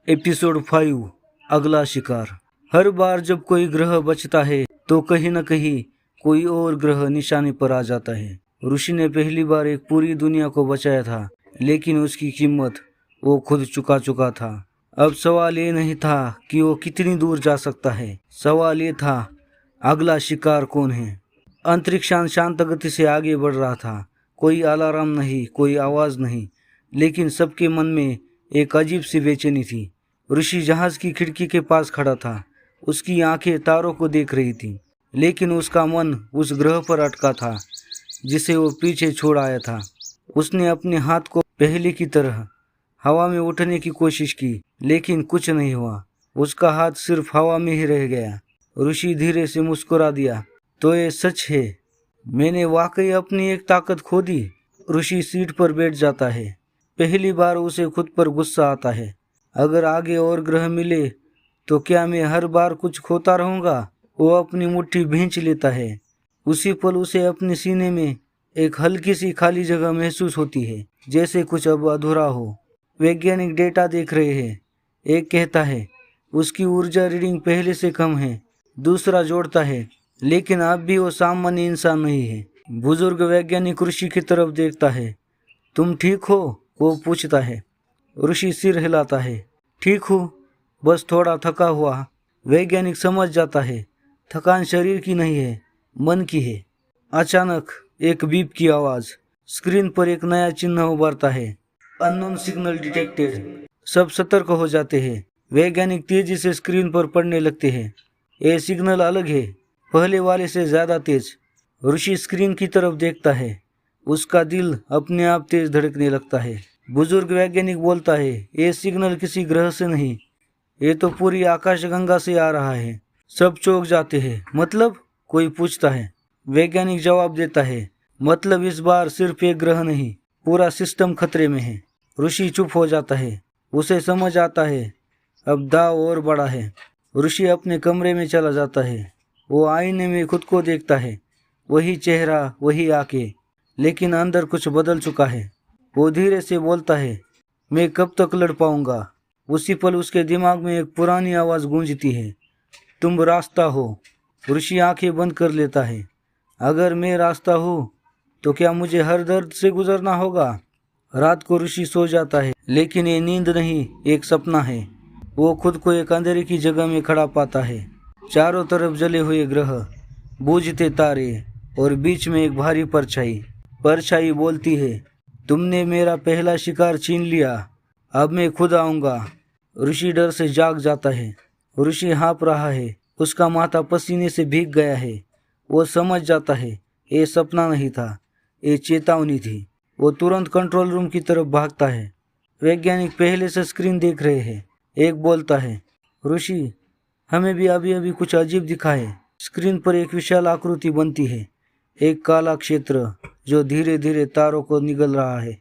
Episode 5 अगला शिकार। हर बार जब कोई ग्रह बचता है तो कहीं न कहीं कोई और ग्रह निशाने पर आ जाता है। ऋषि ने पहली बार एक पूरी दुनिया को बचाया था, लेकिन उसकी कीमत वो खुद चुका था। अब सवाल ये नहीं था कि वो कितनी दूर जा सकता है, सवाल ये था अगला शिकार कौन है। अंतरिक्षयान शांत गति से आगे बढ़ रहा था। कोई अलार्म नहीं, कोई आवाज नहीं, लेकिन सबके मन में एक अजीब सी बेचैनी थी। ऋषि जहाज की खिड़की के पास खड़ा था। उसकी आंखें तारों को देख रही थी, लेकिन उसका मन उस ग्रह पर अटका था जिसे वो पीछे छोड़ आया था। उसने अपने हाथ को पहले की तरह हवा में उठाने की कोशिश की, लेकिन कुछ नहीं हुआ। उसका हाथ सिर्फ हवा में ही रह गया। ऋषि धीरे से मुस्कुरा दिया, तो ये सच है, मैंने वाकई अपनी एक ताकत खो दी। ऋषि सीट पर बैठ जाता है। पहली बार उसे खुद पर गुस्सा आता है। अगर आगे और ग्रह मिले तो क्या मैं हर बार कुछ खोता रहूंगा। वो अपनी मुट्ठी भींच लेता है। उसी पल उसे अपने सीने में एक हल्की सी खाली जगह महसूस होती है, जैसे कुछ अब अधूरा हो। वैज्ञानिक डेटा देख रहे हैं। एक कहता है उसकी ऊर्जा रीडिंग पहले से कम है, दूसरा जोड़ता है लेकिन अब भी वो सामान्य इंसान नहीं है। बुजुर्ग वैज्ञानिक ऋषि की तरफ देखता है। तुम ठीक हो? वो पूछता है। ऋषि सिर हिलाता है। ठीक हूँ, बस थोड़ा थका हुआ। वैज्ञानिक समझ जाता है थकान शरीर की नहीं है, मन की है। अचानक एक बीप की आवाज। स्क्रीन पर एक नया चिन्ह उभरता है, अननोन सिग्नल डिटेक्टेड। सब सतर्क हो जाते हैं। वैज्ञानिक तेजी से स्क्रीन पर पढ़ने लगते हैं। ये सिग्नल अलग है, पहले वाले से ज्यादा तेज। ऋषि स्क्रीन की तरफ देखता है। उसका दिल अपने आप तेज धड़कने लगता है। बुजुर्ग वैज्ञानिक बोलता है, ये सिग्नल किसी ग्रह से नहीं, ये तो पूरी आकाशगंगा से आ रहा है। सब चौंक जाते हैं। मतलब? कोई पूछता है। वैज्ञानिक जवाब देता है, मतलब इस बार सिर्फ एक ग्रह नहीं, पूरा सिस्टम खतरे में है। ऋषि चुप हो जाता है। उसे समझ आता है अब दाव और बड़ा है। ऋषि अपने कमरे में चला जाता है। वो आईने में खुद को देखता है। वही चेहरा, वही आंखें, लेकिन अंदर कुछ बदल चुका है। वो धीरे से बोलता है, मैं कब तक लड़ पाऊंगा। उसी पल उसके दिमाग में एक पुरानी आवाज गूंजती है, तुम रास्ता हो। ऋषि आंखें बंद कर लेता है। अगर मैं रास्ता हूँ तो क्या मुझे हर दर्द से गुजरना होगा? रात को ऋषि सो जाता है, लेकिन ये नींद नहीं, एक सपना है। वो खुद को एक अंधेरे की जगह में खड़ा पाता है। चारों तरफ जले हुए ग्रह, बूझते तारे और बीच में एक भारी परछाई। परछाई बोलती है, तुमने मेरा पहला शिकार छीन लिया, अब मैं खुद आऊंगा। ऋषि डर से जाग जाता है। ऋषि हाँफ रहा है। उसका माथा पसीने से भीग गया है। वो समझ जाता है ये सपना नहीं था, ये चेतावनी थी। वो तुरंत कंट्रोल रूम की तरफ भागता है। वैज्ञानिक पहले से स्क्रीन देख रहे हैं। एक बोलता है, ऋषि हमें भी अभी अभी कुछ अजीब दिखा है। स्क्रीन पर एक विशाल आकृति बनती है, एक काला क्षेत्र जो धीरे धीरे तारों को निगल रहा है।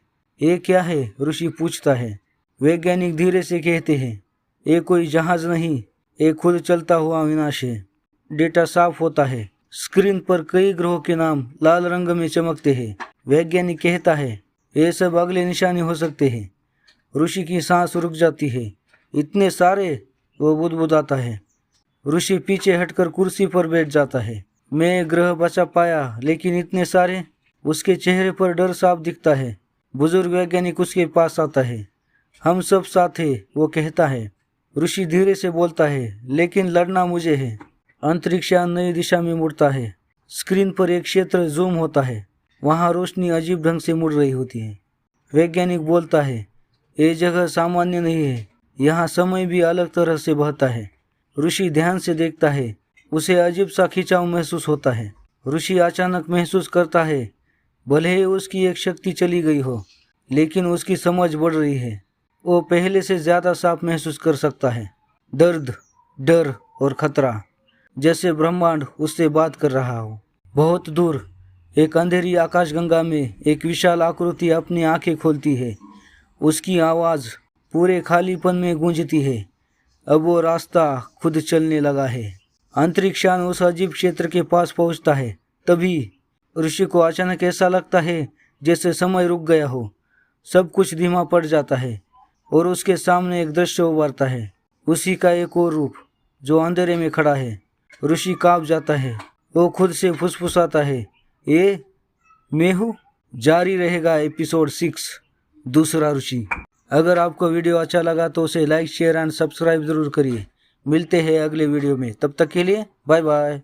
ये क्या है? ऋषि पूछता है। वैज्ञानिक धीरे से कहते हैं, ये कोई जहाज नहीं, ये खुद चलता हुआ विनाश है। डेटा साफ होता है। स्क्रीन पर कई ग्रहों के नाम लाल रंग में चमकते हैं। वैज्ञानिक कहता है, ये सब अगले निशाने हो सकते हैं। ऋषि की सांस रुक जाती है। इतने सारे? वो बुदबुदाता है। ऋषि पीछे हटकर कुर्सी पर बैठ जाता है। मैं ग्रह बचा पाया, लेकिन इतने सारे? उसके चेहरे पर डर साफ दिखता है। बुजुर्ग वैज्ञानिक उसके पास आता है। हम सब साथ हैं, वो कहता है। ऋषि धीरे से बोलता है, लेकिन लड़ना मुझे है। अंतरिक्षयान नई दिशा में मुड़ता है। स्क्रीन पर एक क्षेत्र जूम होता है। वहां रोशनी अजीब ढंग से मुड़ रही होती है। वैज्ञानिक बोलता है, ये जगह सामान्य नहीं है, यहाँ समय भी अलग तरह से बहता है। ऋषि ध्यान से देखता है। उसे अजीब सा खिंचाव महसूस होता है। ऋषि अचानक महसूस करता है, भले ही उसकी एक शक्ति चली गई हो, लेकिन उसकी समझ बढ़ रही है। वो पहले से ज्यादा साफ महसूस कर सकता है। दर्द, डर और खतरा, जैसे ब्रह्मांड उससे बात कर रहा हो। बहुत दूर एक अंधेरी आकाशगंगा में एक विशाल आकृति अपनी आंखें खोलती है। उसकी आवाज पूरे खालीपन में गूंजती है। अब वो रास्ता खुद चलने लगा है। अंतरिक्षयान उस अजीब क्षेत्र के पास पहुंचता है। तभी ऋषि को अचानक ऐसा लगता है जैसे समय रुक गया हो। सब कुछ धीमा पड़ जाता है। और उसके सामने एक दृश्य उभरता है, उसी का एक और रूप जो अंधेरे में खड़ा है। ऋषि कांप जाता है, वो खुद से फुसफुसाता है, ये मैं हूँ। जारी रहेगा एपिसोड 6, दूसरा ऋषि। अगर आपको वीडियो अच्छा लगा तो उसे लाइक शेयर एंड सब्सक्राइब जरूर करिए। मिलते हैं अगले वीडियो में, तब तक के लिए बाय बाय।